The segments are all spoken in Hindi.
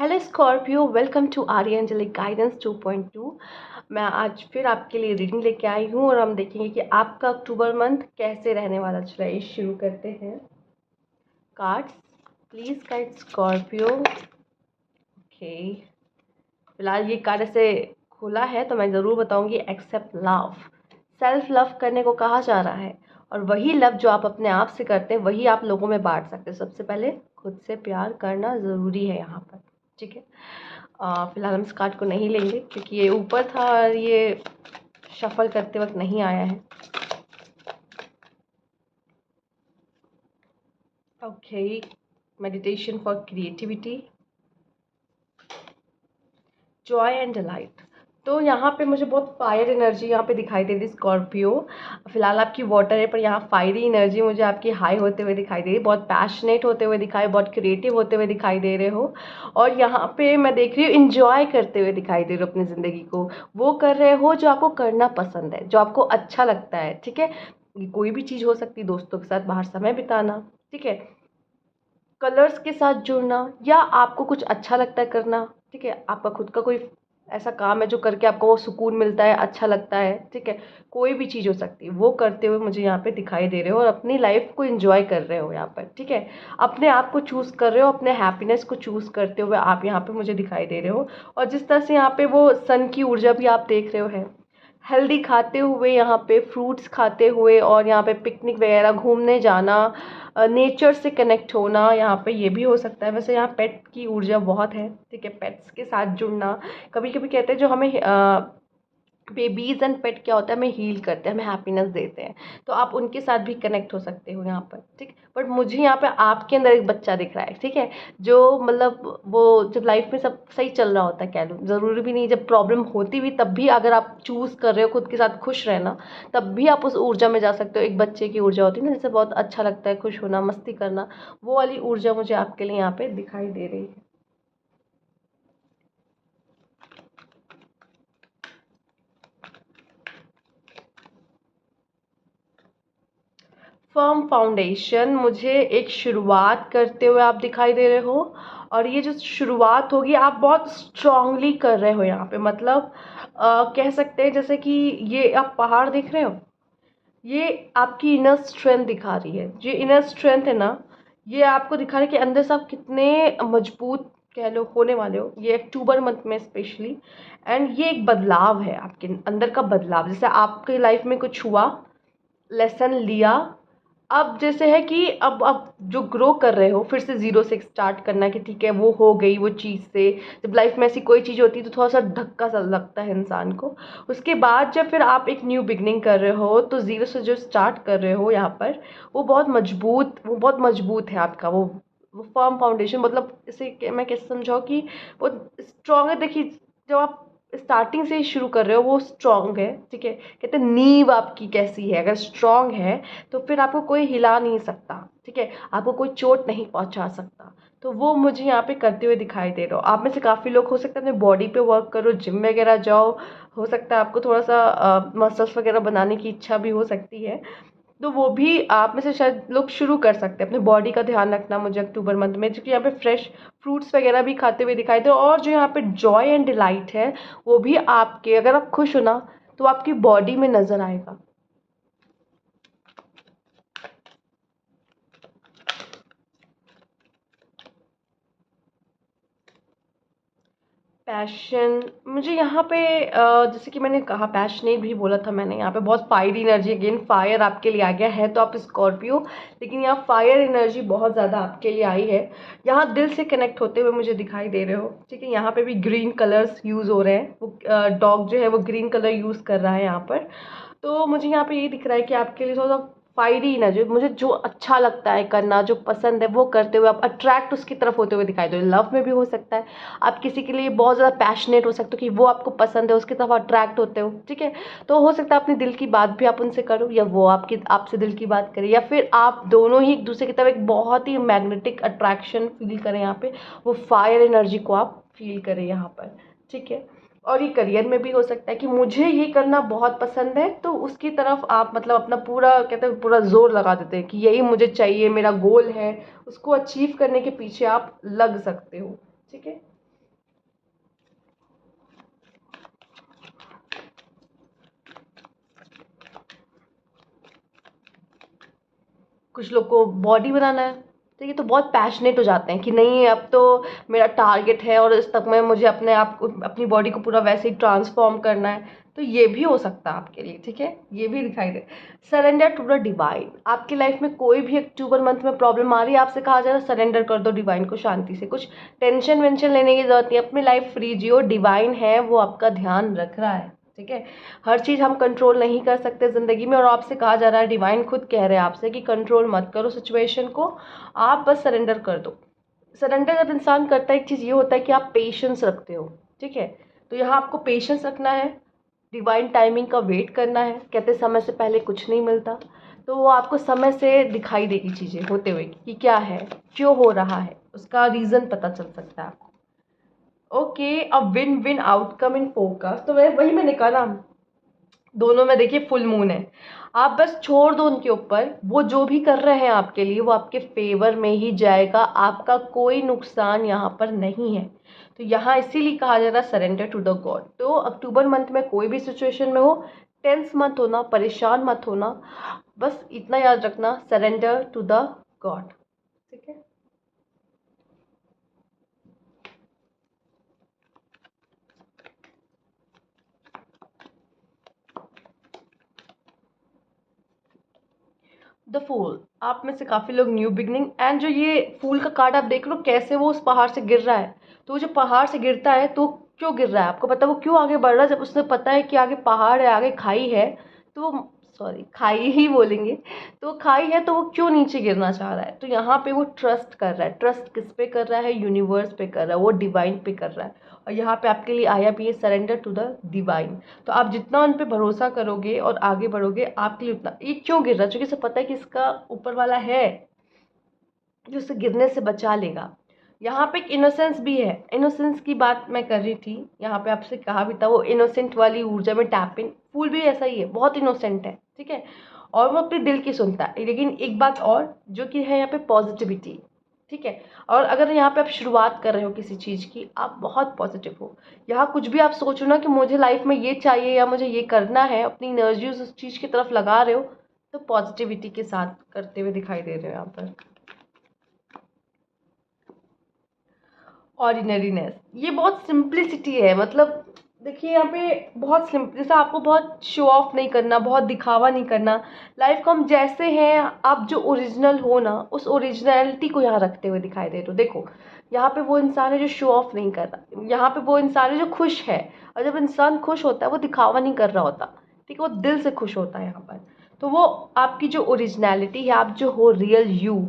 Hello Scorpio, welcome to Arya angelic guidance 2.2। मैं आज फिर आपके लिए रीडिंग लेके आई हूँ और हम देखेंगे कि आपका अक्टूबर मंथ कैसे रहने वाला। चलिए शुरू करते हैं। Cards please guide Scorpio. Okay, फिलहाल ये कार्ड ऐसे खुला है तो मैं ज़रूर बताऊंगी। एक्सेप्ट लव, सेल्फ लव करने को कहा जा रहा है और वही लव जो आप अपने आप से करते हैं वही आप लोगों में बांट सकते हैं। सबसे पहले खुद से प्यार करना ज़रूरी है यहाँ पर, ठीक है। फिलहाल हम इस कार्ड को नहीं लेंगे क्योंकि ये ऊपर था और ये शफल करते वक्त नहीं आया है। Okay, meditation for creativity, Joy and delight. तो यहाँ पे मुझे बहुत फायर एनर्जी यहाँ पे दिखाई दे रही है स्कॉर्पियो। फिलहाल आपकी वाटर है पर यहाँ फायरी एनर्जी मुझे आपकी हाई होते हुए दिखाई दे रही है। बहुत पैशनेट होते हुए दिखाई, बहुत क्रिएटिव होते हुए दिखाई दे रहे हो। और यहाँ पे मैं देख रही हूँ इंजॉय करते हुए दिखाई दे रहे हो अपनी ज़िंदगी को। वो कर रहे हो जो आपको करना पसंद है, जो आपको अच्छा लगता है, ठीक है। ये कोई भी चीज़ हो सकती है, दोस्तों के साथ बाहर समय बिताना, ठीक है, कलर्स के साथ जुड़ना, या आपको कुछ अच्छा लगता है करना, ठीक है। आपका खुद का कोई ऐसा काम है जो करके आपको वो सुकून मिलता है, अच्छा लगता है, ठीक है। कोई भी चीज़ हो सकती है, वो करते हुए मुझे यहाँ पे दिखाई दे रहे हो और अपनी लाइफ को एंजॉय कर रहे हो यहाँ पर, ठीक है। अपने आप को चूज़ कर रहे हो, अपने हैप्पीनेस को चूज़ करते हुए आप यहाँ पे मुझे दिखाई दे रहे हो। और जिस तरह से यहाँ पे वो सन की ऊर्जा भी आप देख रहे हो है, हेल्दी खाते हुए, यहाँ पे फ्रूट्स खाते हुए और यहाँ पे पिकनिक वगैरह घूमने जाना, नेचर से कनेक्ट होना, यहाँ पे ये भी हो सकता है। वैसे यहाँ पेट की ऊर्जा बहुत है, ठीक है। पेट्स के साथ जुड़ना, कभी कभी कहते हैं जो हमें बेबीज़ एंड पेट क्या होता है, हमें हील करते हैं, हमें हैप्पीनेस देते हैं, तो आप उनके साथ भी कनेक्ट हो सकते हो यहाँ पर, ठीक। बट मुझे यहाँ पे आपके अंदर एक बच्चा दिख रहा है, ठीक है, जो मतलब वो जब लाइफ में सब सही चल रहा होता है, कह लो, ज़रूरी भी नहीं, जब प्रॉब्लम होती भी तब भी अगर आप चूज़ कर रहे हो खुद के साथ खुश रहना, तब भी आप उस ऊर्जा में जा सकते हो। एक बच्चे की ऊर्जा होती है ना, जैसे बहुत अच्छा लगता है खुश होना, मस्ती करना, वो वाली ऊर्जा मुझे आपके लिए यहाँ पे दिखाई दे रही है। फर्म फाउंडेशन, मुझे एक शुरुआत करते हुए आप दिखाई दे रहे हो। और ये जो शुरुआत होगी आप बहुत स्ट्रांगली कर रहे हो यहाँ पे, मतलब कह सकते हैं जैसे कि ये आप पहाड़ देख रहे हो, ये आपकी इनर स्ट्रेंथ दिखा रही है। जो इनर स्ट्रेंथ है ना, ये आपको दिखा रही है कि अंदर से आप कितने मजबूत कह लो होने वाले हो ये अक्टूबर मंथ में स्पेशली। एंड ये एक बदलाव है आपके अंदर का बदलाव, जैसे आपके लाइफ में कुछ हुआ, लेसन लिया, अब जैसे है कि अब जो ग्रो कर रहे हो, फिर से ज़ीरो से स्टार्ट करना कि ठीक है वो हो गई वो चीज़ से। जब लाइफ में ऐसी कोई चीज़ होती है तो थोड़ा सा धक्का सा लगता है इंसान को। उसके बाद जब फिर आप एक न्यू बिगनिंग कर रहे हो तो ज़ीरो से जो स्टार्ट कर रहे हो यहाँ पर, वो बहुत मजबूत है आपका वो फर्म फाउंडेशन। मतलब इसे मैं कैसे समझाऊँ कि वो स्ट्रॉन्ग है। देखिए, जब आप स्टार्टिंग से ही शुरू कर रहे हो वो स्ट्रॉन्ग है, ठीक है। कहते हैं नींव आपकी कैसी है, अगर स्ट्रॉन्ग है तो फिर आपको कोई हिला नहीं सकता, ठीक है, आपको कोई चोट नहीं पहुंचा सकता। तो वो मुझे यहाँ पे करते हुए दिखाई दे रहा हो। आप में से काफ़ी लोग हो सकता है अपने बॉडी पे वर्क करो, जिम वगैरह जाओ, हो सकता है आपको थोड़ा सा मसल्स वगैरह बनाने की इच्छा भी हो सकती है, तो वो भी आप में से शायद लोग शुरू कर सकते हैं। अपने बॉडी का ध्यान रखना मुझे अक्टूबर मंथ में, क्योंकि यहाँ पे फ्रेश फ्रूट्स वगैरह भी खाते हुए दिखाई दे। और जो यहाँ पे जॉय एंड डिलाइट है वो भी आपके, अगर आप खुश हो ना तो आपकी बॉडी में नज़र आएगा। पैशन, मुझे यहाँ पे जैसे कि मैंने कहा पैशनेट भी बोला था मैंने, यहाँ पे बहुत फायरी एनर्जी, अगेन फायर आपके लिए आ गया है। तो आप स्कॉर्पियो, लेकिन यहाँ फायर एनर्जी बहुत ज़्यादा आपके लिए आई है। यहाँ दिल से कनेक्ट होते हुए मुझे दिखाई दे रहे हो, ठीक है। यहाँ पे भी ग्रीन कलर्स यूज़ हो रहे हैं, वो डॉग जो है वो ग्रीन कलर यूज़ कर रहा है यहाँ पर। तो मुझे यहाँ पे ये दिख रहा है कि आपके लिए थोड़ा सा फायरी ना, जो मुझे जो अच्छा लगता है करना, जो पसंद है वो करते हुए आप अट्रैक्ट उसकी तरफ होते हुए दिखाई दो। लव में भी हो सकता है, आप किसी के लिए बहुत ज़्यादा पैशनेट हो सकते हो कि वो आपको पसंद है, उसकी तरफ अट्रैक्ट होते हो, ठीक है। तो हो सकता है अपने दिल की बात भी आप उनसे करो, या वो आपकी आपसे दिल की बात करें, या फिर आप दोनों ही एक दूसरे की तरफ एक बहुत ही मैग्नेटिक अट्रैक्शन फील करें यहाँ पे, वो फायर एनर्जी को आप फील करें यहाँ पर, ठीक है। और ये करियर में भी हो सकता है कि मुझे ये करना बहुत पसंद है, तो उसकी तरफ आप मतलब अपना पूरा कहते हैं पूरा जोर लगा देते हैं कि यही मुझे चाहिए, मेरा गोल है, उसको अचीव करने के पीछे आप लग सकते हो, ठीक है। कुछ लोग को बॉडी बनाना है, तो ये तो बहुत पैशनेट हो जाते हैं कि नहीं अब तो मेरा टारगेट है और इस तक में मुझे अपने आप को, अपनी बॉडी को पूरा वैसे ही ट्रांसफॉर्म करना है। तो ये भी हो सकता है आपके लिए, ठीक है, ये भी दिखाई दे। सरेंडर टू द डिवाइन, आपकी लाइफ में कोई भी अक्टूबर मंथ में प्रॉब्लम आ रही है, आपसे कहा जा रहा है सरेंडर कर दो डिवाइन को शांति से, कुछ टेंशन वेंशन लेने की जरूरत नहीं, अपनी लाइफ फ्री जियो, डिवाइन है वो आपका ध्यान रख रहा है, ठीक है। हर चीज़ हम कंट्रोल नहीं कर सकते ज़िंदगी में, और आपसे कहा जा रहा है, डिवाइन खुद कह रहे हैं आपसे कि कंट्रोल मत करो सिचुएशन को, आप बस सरेंडर कर दो। सरेंडर जब इंसान करता है, एक चीज़ ये होता है कि आप पेशेंस रखते हो, ठीक है। तो यहाँ आपको पेशेंस रखना है, डिवाइन टाइमिंग का वेट करना है। कहते समय से पहले कुछ नहीं मिलता, तो वो आपको समय से दिखाई देगी चीज़ें होते हुए कि क्या है, क्यों हो रहा है, उसका रीज़न पता चल सकता है आपको। ओके, अब win win outcome in focus, तो मैंने कहा ना, दोनों में देखिए फुल मून है, आप बस छोड़ दो उनके ऊपर, वो जो भी कर रहे हैं आपके लिए वो आपके फेवर में ही जाएगा, आपका कोई नुकसान यहाँ पर नहीं है। तो यहाँ इसीलिए कहा जा रहा है सरेंडर टू द गॉड। तो अक्टूबर मंथ में कोई भी सिचुएशन में हो, टेंस मत होना, परेशान मत होना, बस इतना याद रखना, सरेंडर टू द गॉड, ठीक है। द फूल, आप में से काफ़ी लोग न्यू बिगनिंग, एंड जो ये फूल का कार्ड आप देख लो कैसे वो उस पहाड़ से गिर रहा है, तो वो जो पहाड़ से गिरता है तो क्यों गिर रहा है आपको पता है, वो क्यों आगे बढ़ रहा है, जब उसने पता है कि आगे पहाड़ है, आगे खाई है, तो सॉरी खाई ही बोलेंगे, तो खाई है तो वो क्यों नीचे गिरना चाह रहा है, तो यहाँ पे वो ट्रस्ट कर रहा है। ट्रस्ट किस पे कर रहा है, यूनिवर्स पे कर रहा है, वो डिवाइन पे कर रहा है। और यहाँ पे आपके लिए आया भी है सरेंडर टू द डिवाइन। तो आप जितना उन पे भरोसा करोगे और आगे बढ़ोगे, आपके लिए उतना। ये क्यों गिर रहा है, क्योंकि इसे पता है कि इसका ऊपर वाला है जो उसे गिरने से बचा लेगा। यहाँ पे एक इनोसेंस भी है, इनोसेंस की बात मैं कर रही थी, यहाँ पे आपसे कहा भी था, वो इनोसेंट वाली ऊर्जा में टैप इन, फूल भी ऐसा ही है, बहुत इनोसेंट है, ठीक है, और वो अपने दिल की सुनता है। लेकिन एक बात और जो कि है यहाँ पे पॉजिटिविटी, ठीक है। और अगर यहाँ पे आप शुरुआत कर रहे हो किसी चीज़ की, आप बहुत पॉजिटिव हो, यहाँ कुछ भी आप सोचो ना कि मुझे लाइफ में ये चाहिए या मुझे ये करना है, अपनी एनर्जी उस चीज़ की तरफ लगा रहे हो, तो पॉजिटिविटी के साथ करते हुए दिखाई दे रहे हो यहाँ पर। ऑर्डिनरीनेस, ये बहुत सिंप्लिसिटी है, मतलब देखिए यहाँ पे बहुत सिंपल, जैसे आपको बहुत शो ऑफ नहीं करना, बहुत दिखावा नहीं करना, लाइफ को हम जैसे हैं, आप जो ओरिजिनल हो ना, उस ओरिजिनलिटी को यहाँ रखते हुए दिखाई दे रहे हो। देखो यहाँ पे वो इंसान है जो शो ऑफ नहीं कर रहा, यहाँ पे वो इंसान है जो खुश है, और जब इंसान खुश होता है वो दिखावा नहीं कर रहा होता, ठीक है, वो दिल से खुश होता है यहाँ पर। तो वो आपकी जो ओरिजिनलिटी है, आप जो हो रियल यू,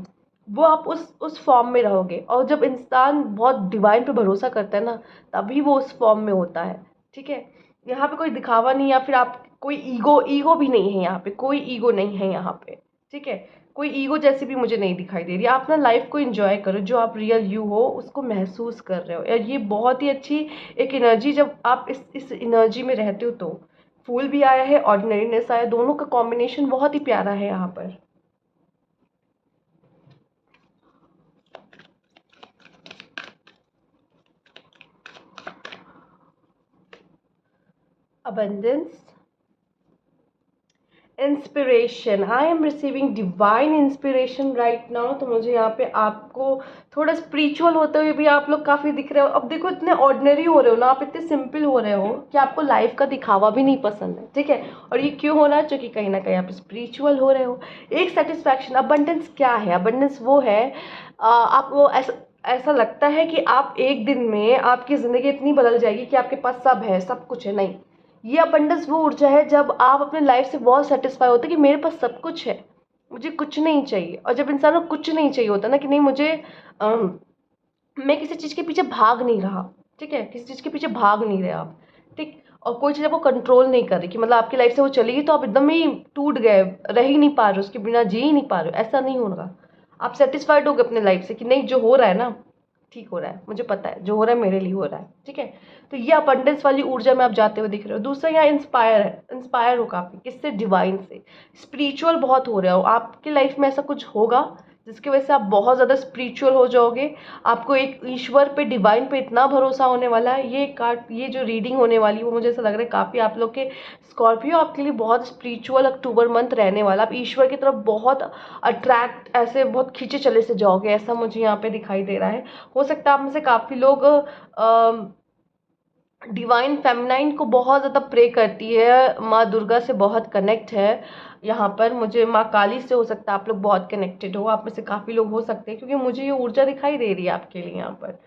वो आप उस फॉर्म में रहोगे। और जब इंसान बहुत डिवाइन पे भरोसा करता है ना, तभी वो उस फॉर्म में होता है, ठीक है। यहाँ पे कोई दिखावा नहीं, या फिर आप कोई ईगो, ईगो भी नहीं है यहाँ पे, कोई ईगो नहीं है यहाँ पे, ठीक है। कोई ईगो जैसी भी मुझे नहीं दिखाई दे रही। आप ना लाइफ को एंजॉय करो, जो आप रियल यू हो उसको महसूस कर रहे हो, और ये बहुत ही अच्छी एक एनर्जी, जब आप इस एनर्जी में रहते हो तो। फूल भी आया है, ऑर्डिनरीनेस आया, दोनों का कॉम्बिनेशन बहुत ही प्यारा है यहाँ पर। abundance, inspiration, I am receiving divine inspiration right now. तो मुझे यहाँ पे आपको थोड़ा स्पिरिचुअल होते हुए भी आप लोग काफ़ी दिख रहे हो। अब देखो इतने ऑर्डिनरी हो रहे हो ना, आप इतने सिंपल हो रहे हो कि आपको लाइफ का दिखावा भी नहीं पसंद है, ठीक है। और ये क्यों हो रहा है, क्योंकि कहीं ना कहीं आप स्पिरिचुअल हो रहे हो। एक सेटिस्फैक्शन, अबंडेंस क्या है, अबंडेंस वो है, आप वो ऐसा ऐसा लगता है कि आप एक दिन में आपकी ज़िंदगी इतनी बदल जाएगी कि आपके पास सब है, सब कुछ है। नहीं, ये अबंडेंस वो ऊर्जा है जब आप अपने लाइफ से बहुत सेटिस्फाई होते हैं कि मेरे पास सब कुछ है, मुझे कुछ नहीं चाहिए। और जब इंसान को कुछ नहीं चाहिए होता ना, कि नहीं मुझे मैं किसी चीज़ के पीछे भाग नहीं रहा, ठीक है, किसी चीज़ के पीछे भाग नहीं रहे आप, ठीक। और कोई चीज़ आपको कंट्रोल नहीं कर रही कि मतलब आपकी लाइफ से वो चली गई तो आप एकदम ही टूट गए, रह ही नहीं पा रहे हो, उसके बिना जी ही नहीं पा रहे हो, ऐसा नहीं होगा। आप सेटिस्फाइड हो गए अपने लाइफ से कि नहीं जो हो रहा है ना ठीक हो रहा है, मुझे पता है जो हो रहा है मेरे लिए हो रहा है, ठीक है। तो ये अबंडेंस वाली ऊर्जा में आप जाते हुए दिख रहे हो। दूसरा यहाँ इंस्पायर है, इंस्पायर हो काफ़ी, किससे, डिवाइन से। स्पिरिचुअल बहुत हो रहे हो, आपकी लाइफ में ऐसा कुछ होगा जिसकी वजह से आप बहुत ज़्यादा स्पिरिचुअल हो जाओगे। आपको एक ईश्वर पे, डिवाइन पे इतना भरोसा होने वाला है। ये कार्ड, ये जो रीडिंग होने वाली है वो मुझे ऐसा लग रहा है काफ़ी आप लोग के स्कॉर्पियो आपके लिए बहुत स्पिरिचुअल अक्टूबर मंथ रहने वाला। आप ईश्वर की तरफ बहुत अट्रैक्ट, ऐसे बहुत खींचे चले से जाओगे, ऐसा मुझे यहाँ पे दिखाई दे रहा है। हो सकता है आप में से काफ़ी लोग डिवाइन फेमिनाइन को बहुत ज़्यादा प्रे करती है, माँ दुर्गा से बहुत कनेक्ट है। यहाँ पर मुझे माँ काली से हो सकता है आप लोग बहुत कनेक्टेड हो, आप में से काफ़ी लोग हो सकते हैं, क्योंकि मुझे ये ऊर्जा दिखाई दे रही है आपके लिए यहाँ पर।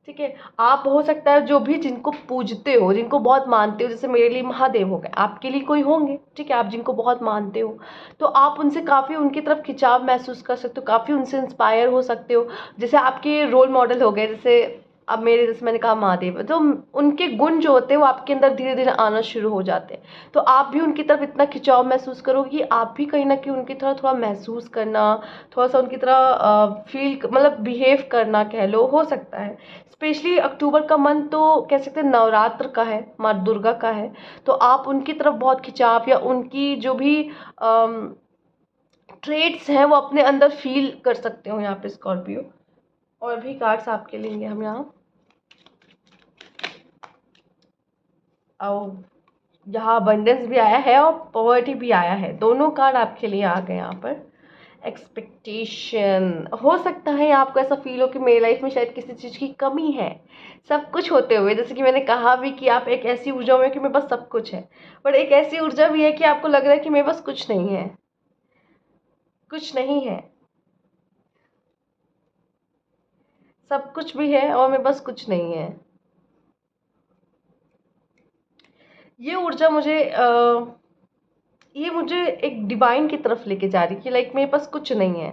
ठीक है, आप हो सकता है जो भी जिनको पूजते हो, जिनको बहुत मानते हो, जैसे मेरे लिए महादेव हो गए, आपके लिए कोई होंगे, ठीक है, आप जिनको बहुत मानते हो, तो आप उनसे काफ़ी उनकी तरफ खिंचाव महसूस कर सकते हो, काफ़ी उनसे इंस्पायर हो सकते हो। जैसे आपके रोल मॉडल हो गए, जैसे अब मेरे, जैसे मैंने कहा महादेव, तो उनके गुण जो होते हैं वो आपके अंदर धीरे धीरे आना शुरू हो जाते हैं। तो आप भी उनकी तरफ इतना खिंचाव महसूस करोगे कि आप भी कहीं ना कहीं उनकी तरह थोड़ा महसूस करना, थोड़ा सा उनकी तरह फील, मतलब बिहेव करना कह लो, हो सकता है। स्पेशली अक्टूबर का मंथ तो कह सकते हैं नवरात्र का है, माँ दुर्गा का है, तो आप उनकी तरफ बहुत खिंचाव, या उनकी जो भी ट्रेड्स हैं वो अपने अंदर फील कर सकते हो यहाँ पे स्कॉर्पियो। और भी कार्ड्स आपके लेंगे हम यहाँ। और यहाँ अबंडेंस भी आया है और पॉवर्टी भी आया है, दोनों कार्ड आपके लिए आ गए यहाँ पर। एक्सपेक्टेशन, हो सकता है आपको ऐसा फील हो कि मेरी लाइफ में शायद किसी चीज़ की कमी है, सब कुछ होते हुए। जैसे कि मैंने कहा भी कि आप एक ऐसी ऊर्जा में कि मेरे पास सब कुछ है, पर एक ऐसी ऊर्जा भी है कि आपको लग रहा है कि मेरे पास कुछ नहीं है, कुछ नहीं है, सब कुछ भी है और मेरे पास कुछ नहीं है। ये ऊर्जा मुझे ये मुझे एक डिवाइन की तरफ लेके जा रही है कि लाइक मेरे पास कुछ नहीं है,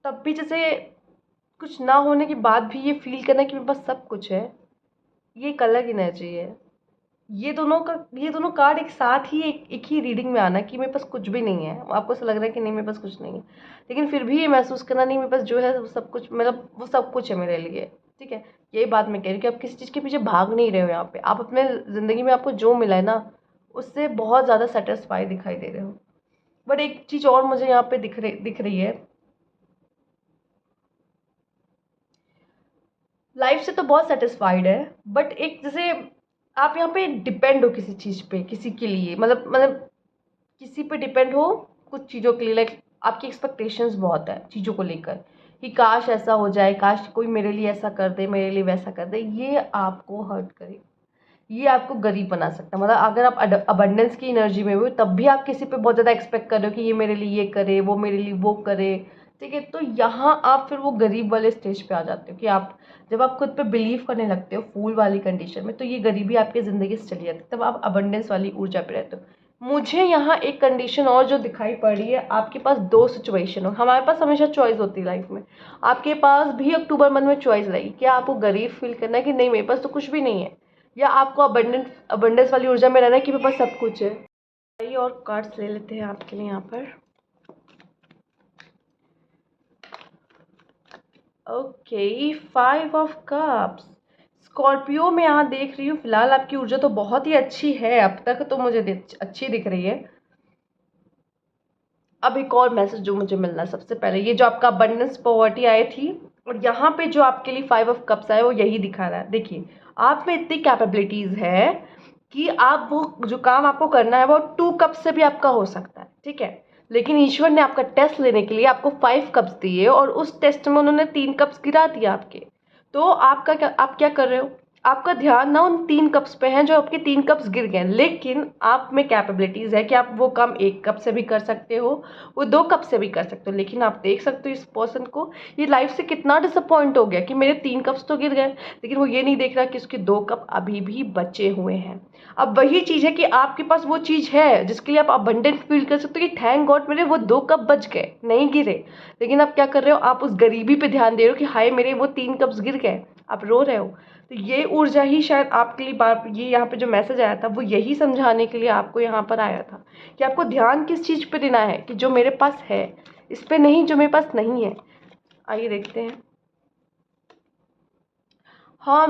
तब भी जैसे कुछ ना होने के बाद भी ये फील करना कि मेरे पास सब कुछ है, ये एक अलग एनर्जी है। ये दोनों कार्ड एक साथ ही एक ही रीडिंग में आना कि मेरे पास कुछ भी नहीं है, आपको ऐसा लग रहा है कि नहीं मेरे पास कुछ नहीं है, लेकिन फिर भी ये महसूस करना नहीं मेरे पास जो है वो सब कुछ, मतलब वो सब कुछ है मेरे लिए। ठीक है, यही बात मैं कह रही हूँ कि आप किसी चीज़ के पीछे भाग नहीं रहे हो, यहाँ पे आप अपने ज़िंदगी में आपको जो मिला है ना उससे बहुत ज़्यादा सेटिस्फाई दिखाई दे रहे हो। बट एक चीज़ और मुझे यहाँ पे दिख रही है, लाइफ से तो बहुत सेटिस्फाइड है, बट एक जैसे आप यहाँ पे डिपेंड हो किसी चीज़ पे, किसी के लिए, मतलब किसी पे डिपेंड हो कुछ चीज़ों के लिए। लाइक आपकी एक्सपेक्टेशंस बहुत है चीज़ों को लेकर कि काश ऐसा हो जाए, काश कोई मेरे लिए ऐसा कर दे, मेरे लिए वैसा कर दे। ये आपको हर्ट करे, ये आपको गरीब बना सकता है। मतलब अगर आप अबंडेंस की एनर्जी में हो तब भी आप किसी पे बहुत ज़्यादा एक्सपेक्ट कर रहे हो कि ये मेरे लिए ये करे, वो मेरे लिए वो करे, ठीक है, तो यहाँ आप फिर वो गरीब वाले स्टेज पे आ जाते हो कि आप जब आप खुद पे बिलीव करने लगते हो फूल वाली कंडीशन में, तो ये गरीबी आपकी ज़िंदगी से चली जाती है, तब आप अबंडेंस वाली ऊर्जा पे रहते हो। मुझे यहाँ एक कंडीशन और जो दिखाई पड़ रही है, आपके पास दो सिचुएशन हो। हमारे पास हमेशा चॉइस होती है लाइफ में, आपके पास भी अक्टूबर मंथ में चॉइस रहेगी कि आपको गरीब फील करना है कि नहीं मेरे पास तो कुछ भी नहीं है, या आपको अबंडेंस वाली ऊर्जा में रहना है कि मेरे पास सब कुछ है। आइए और कार्ड्स ले लेते हैं आपके लिए यहाँ पर। Okay, 5 of cups. स्कॉर्पियो में यहाँ देख रही हूँ फिलहाल आपकी ऊर्जा तो बहुत ही अच्छी है, अब तक तो मुझे अच्छी दिख रही है। अब एक और मैसेज जो मुझे मिलना है, सबसे पहले ये जो आपका अबंडेंस पॉवर्टी आई थी, और यहाँ पे जो आपके लिए 5 ऑफ कप्स आए वो यही दिखा रहा है। देखिए, आप में इतनी कैपेबिलिटीज़ है कि आप वो जो काम आपको करना है वो 2 कप से भी आपका हो सकता है, ठीक है, लेकिन ईश्वर ने आपका टेस्ट लेने के लिए आपको 5 कप्स दिए और उस टेस्ट में उन्होंने 3 कप्स गिरा दिया आपके। तो आप क्या कर रहे हो, आपका ध्यान ना उन 3 कप्स पे है जो आपके 3 कप्स गिर गए, लेकिन आप में कैपेबिलिटीज़ है कि आप वो काम 1 कप से भी कर सकते हो, वो 2 कप से भी कर सकते हो। लेकिन आप देख सकते हो इस पर्सन को, ये लाइफ से कितना डिसअपॉइंट हो गया कि मेरे 3 कप्स तो गिर गए, लेकिन वो ये नहीं देख रहा कि उसके 2 कप अभी भी बचे हुए हैं। अब वही चीज़ है कि आपके पास वो चीज़ है जिसके लिए आप अबंडेंट फील कर सकते हो कि थैंक गॉड मेरे वो 2 कप बच गए, नहीं गिरे। लेकिन आप क्या कर रहे हो, आप उस गरीबी पे ध्यान दे रहे हो कि हाय मेरे वो 3 कप्स गिर गए, आप रो रहे हो। तो ये ऊर्जा ही शायद आपके लिए ये यहाँ पे जो मैसेज आया था वो यही समझाने के लिए आपको यहाँ पर आया था कि आपको ध्यान किस चीज़ पे देना है, कि जो मेरे पास है इस पे नहीं, जो मेरे पास नहीं है। आइए देखते हैं। हाँ,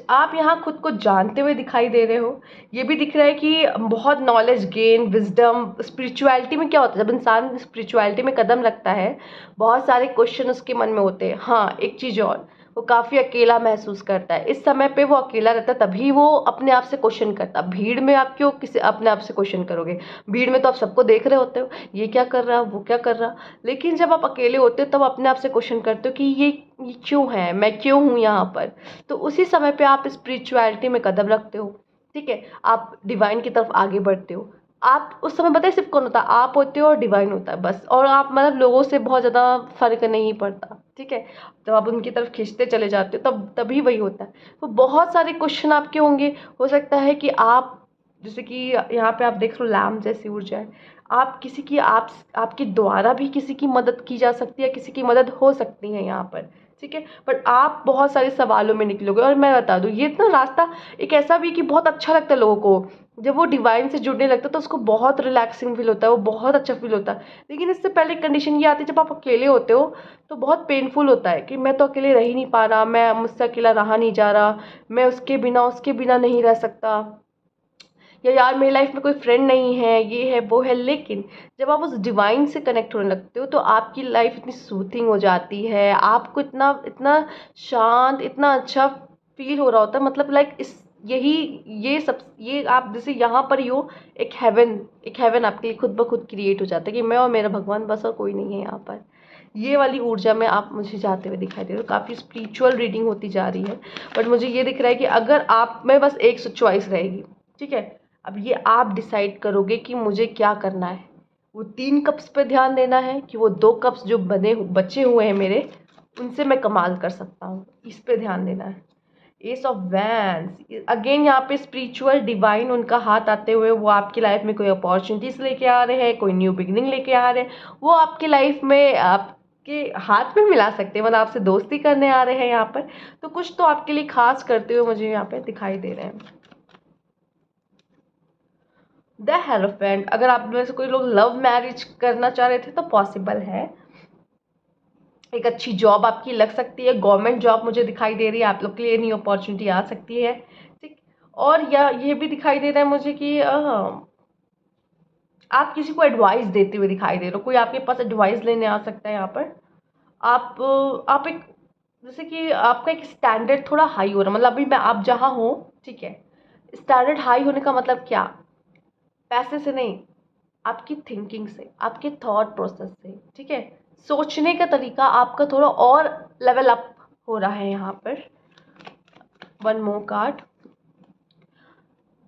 आप यहाँ खुद को जानते हुए दिखाई दे रहे हो। ये भी दिख रहा है कि बहुत नॉलेज गेन, विज़डम, स्पिरिचुअलिटी में क्या होता है, जब इंसान स्पिरिचुअलिटी में कदम रखता है, बहुत सारे क्वेश्चन उसके मन में होते हैं। हाँ, एक चीज़ और, वो काफ़ी अकेला महसूस करता है। इस समय पे वो अकेला रहता है, तभी वो अपने आप से क्वेश्चन करता है। भीड़ में आप क्यों किसी अपने आप से क्वेश्चन करोगे? भीड़ में तो आप सबको देख रहे होते हो, ये क्या कर रहा, वो क्या कर रहा। लेकिन जब आप अकेले होते हो, तब अपने आप से क्वेश्चन करते हो कि ये क्यों है? मैं क्यों हूँ यहाँ पर? तो उसी समय पे आप स्पिरिचुअलिटी में कदम रखते हो, ठीक है, आप डिवाइन की तरफ आगे बढ़ते हो। आप उस समय पता है सिर्फ कौन होता है? आप होते हो और डिवाइन होता है बस। और आप मतलब लोगों से बहुत ज़्यादा फर्क नहीं पड़ता, ठीक है। जब आप उनकी तरफ खींचते चले जाते हो, तब तभी वही होता है। तो बहुत सारे क्वेश्चन आपके होंगे। हो सकता है कि आप, जैसे कि यहाँ पे आप देख लो लैम्प जैसी ऊर्जा है, आप किसी की, आपके द्वारा भी किसी की मदद की जा सकती है, किसी की मदद हो सकती है यहाँ पर, ठीक है। बट आप बहुत सारे सवालों में निकलोगे। और मैं बता दूँ, ये इतना रास्ता एक ऐसा भी कि बहुत अच्छा लगता है लोगों को। जब वो डिवाइन से जुड़ने लगता है तो उसको बहुत रिलैक्सिंग फील होता है, वो बहुत अच्छा फील होता है। लेकिन इससे पहले कंडीशन ये आती है, जब आप अकेले होते हो तो बहुत पेनफुल होता है कि मैं तो अकेले रह ही नहीं पा रहा, मैं मुझसे अकेला रहा नहीं जा रहा, मैं उसके बिना नहीं रह सकता, या यार मेरी लाइफ में कोई फ्रेंड नहीं है, ये है वो है। लेकिन जब आप उस डिवाइन से कनेक्ट होने लगते हो, तो आपकी लाइफ इतनी सूथिंग हो जाती है, आपको इतना इतना शांत, इतना अच्छा फील हो रहा होता है। मतलब लाइक इस यही ये आप जैसे यहाँ पर ही हो, एक हेवन आपके लिए खुद ब खुद क्रिएट हो जाता है कि मैं और मेरा भगवान बस, और कोई नहीं है यहाँ पर। ये वाली ऊर्जा में आप मुझे जाते हुए दिखाई दे रहे हो। काफ़ी स्पिरिचुअल रीडिंग होती जा रही है। बट मुझे ये दिख रहा है कि अगर आप में बस एक चॉइस रहेगी, ठीक है। अब ये आप डिसाइड करोगे कि मुझे क्या करना है। वो 3 कप्स पे ध्यान देना है कि वो 2 कप्स जो बचे हुए हैं मेरे, उनसे मैं कमाल कर सकता हूँ, इस पे ध्यान देना है। एस ऑफ वैंड्स अगेन, यहाँ पे स्पिरिचुअल डिवाइन उनका हाथ आते हुए वो आपकी लाइफ में कोई अपॉर्चुनिटीज लेके आ रहे हैं, कोई न्यू बिगनिंग लेके आ रहे हैं। वो आपकी लाइफ में आपके हाथ में मिला सकते हैं, मतलब आपसे दोस्ती करने आ रहे हैं यहाँ पर। तो कुछ तो आपके लिए खास करते हुए मुझे यहाँ पे दिखाई दे रहे हैं। द हेरोफेंट, अगर आप में से कोई लोग लव मैरिज करना चाह रहे थे तो पॉसिबल है। एक अच्छी जॉब आपकी लग सकती है, गवर्नमेंट जॉब मुझे दिखाई दे रही है, आप लोग के लिए न्यू अपॉर्चुनिटी आ सकती है, ठीक। और या ये भी दिखाई दे रहा है मुझे कि आप किसी को एडवाइस देते हुए दिखाई दे रहे हो, कोई आपके पास एडवाइस लेने आ सकता है यहाँ पर। आप एक, जैसे कि आपका एक स्टैंडर्ड थोड़ा हाई हो रहा है, मतलब अभी मैं आप जहाँ हो, ठीक है। स्टैंडर्ड हाई होने का मतलब क्या? पैसे से नहीं, आपकी थिंकिंग से, आपके थॉट प्रोसेस से, ठीक है। सोचने का तरीका आपका थोड़ा और लेवल अप हो रहा है यहाँ पर। वन मोर कार्ड,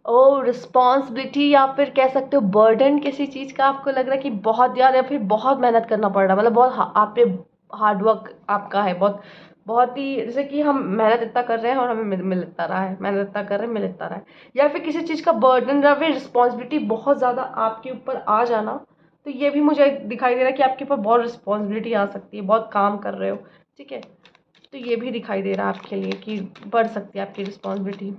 ओ रिस्पॉन्सिबिलिटी, या फिर कह सकते हो बर्डन किसी चीज़ का आपको लग रहा है कि बहुत यार, या फिर बहुत मेहनत करना पड़ रहा है, मतलब बहुत आप पे हार्ड वर्क आपका है, बहुत बहुत ही, जैसे कि हम मेहनत इतना कर रहे हैं और हमें मिल इतना रहा है, मेहनत इतना कर रहे हैं मिल इतना रहा है। या फिर किसी चीज़ का बर्डन या फिर रिस्पॉन्सिबिलिटी बहुत ज़्यादा आपके ऊपर आ जाना। तो ये भी मुझे दिखाई दे रहा है कि आपके ऊपर बहुत रिस्पॉन्सिबिलिटी आ सकती है, बहुत काम कर रहे हो, ठीक है। तो ये भी दिखाई दे रहा है आपके लिए कि बढ़ सकती है आपकी रिस्पॉन्सिबिलिटी।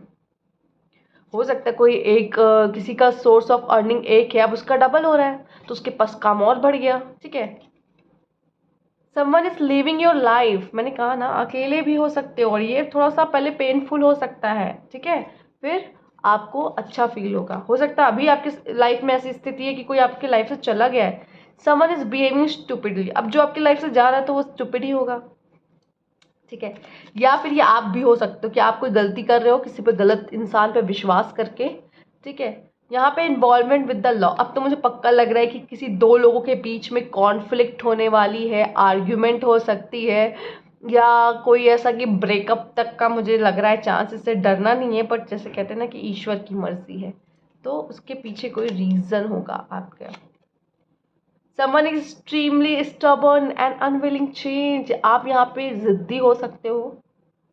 हो सकता है कोई एक किसी का सोर्स ऑफ अर्निंग एक है, अब उसका डबल हो रहा है, तो उसके पास काम और बढ़ गया, ठीक है। Someone is living your life, मैंने कहा ना अकेले भी हो सकते हो, और ये थोड़ा सा पहले पेनफुल हो सकता है, ठीक है। फिर आपको अच्छा फील होगा। हो सकता है अभी आपकी लाइफ में ऐसी स्थिति है कि कोई आपकी लाइफ से चला गया है, समवन इज बिहेविंग स्टूपिडली, अब जो आपकी लाइफ से जा रहा है तो वो स्टूपिड ही होगा, ठीक है। या फिर ये आप भी हो सकते हो कि आप कोई गलती कर रहे हो किसी पे, गलत इंसान पे विश्वास करके, ठीक है। यहाँ पे इन्वॉल्वमेंट विद द लॉ, अब तो मुझे पक्का लग रहा है कि किसी 2 लोगों के बीच में कॉन्फ्लिक्ट होने वाली है, आर्ग्यूमेंट हो सकती है, या कोई ऐसा कि ब्रेकअप तक का मुझे लग रहा है चांस। इससे डरना नहीं है, बट जैसे कहते हैं ना कि ईश्वर की मर्जी है, तो उसके पीछे कोई रीज़न होगा आपका। Someone extremely stubborn and unwilling change, आप यहाँ पे ज़िद्दी हो सकते हो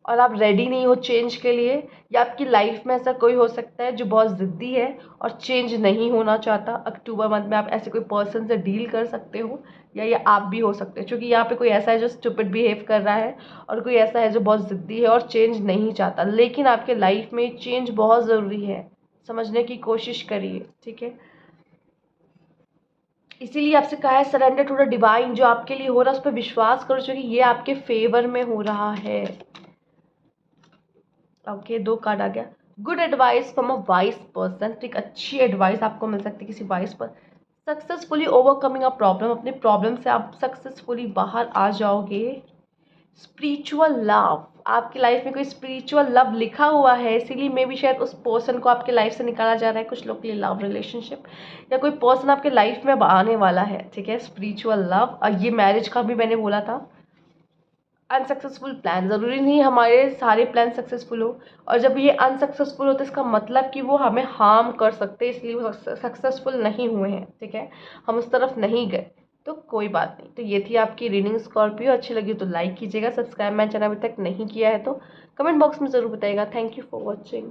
और आप रेडी नहीं हो चेंज के लिए। या आपकी लाइफ में ऐसा कोई हो सकता है जो बहुत ज़िद्दी है और चेंज नहीं होना चाहता। अक्टूबर मंथ में आप ऐसे कोई पर्सन से डील कर सकते हो, या ये आप भी हो सकते हो, क्योंकि यहाँ पे कोई ऐसा है जो स्टूपिड बिहेव कर रहा है, और कोई ऐसा है जो बहुत ज़िद्दी है और चेंज नहीं चाहता। लेकिन आपके लाइफ में चेंज बहुत ज़रूरी है, समझने की कोशिश करिए, ठीक है। इसीलिए आपसे कहा है सरेंडर टू द डिवाइन, जो आपके लिए हो रहा है उस पर विश्वास करो, क्योंकि ये आपके फेवर में हो रहा है। ओके, 2 कार्ड आ गया। Good advice from a wise person, एक अच्छी एडवाइस आपको मिल सकती है किसी वाइज पर। सक्सेसफुली ओवरकमिंग अ प्रॉब्लम, अपने प्रॉब्लम से आप सक्सेसफुली बाहर आ जाओगे। स्पिरिचुअल लव, आपकी लाइफ में कोई स्पिरिचुअल लव लिखा हुआ है, इसीलिए मे भी शायद उस पर्सन को आपके लाइफ से निकाला जा रहा है, कुछ लोग के लिए लव रिलेशनशिप, या कोई पर्सन आपके लाइफ में अब आने वाला है, ठीक है। स्पिरिचुअल लव, और ये मैरिज का भी मैंने बोला था। अनसक्सेसफुल प्लान, ज़रूरी नहीं हमारे सारे प्लान सक्सेसफुल हो, और जब ये अनसक्सेसफुल होते इसका मतलब कि वो हमें हार्म कर सकते हैं, इसलिए वो सक्सेसफुल नहीं हुए हैं, ठीक है, हम उस तरफ नहीं गए, तो कोई बात नहीं। तो ये थी आपकी रीडिंग स्कॉर्पियो। अच्छी लगी तो लाइक कीजिएगा, सब्सक्राइब मेरा चैनल अभी तक नहीं किया है तो कमेंट बॉक्स में ज़रूर बताइएगा। Thank you for watching.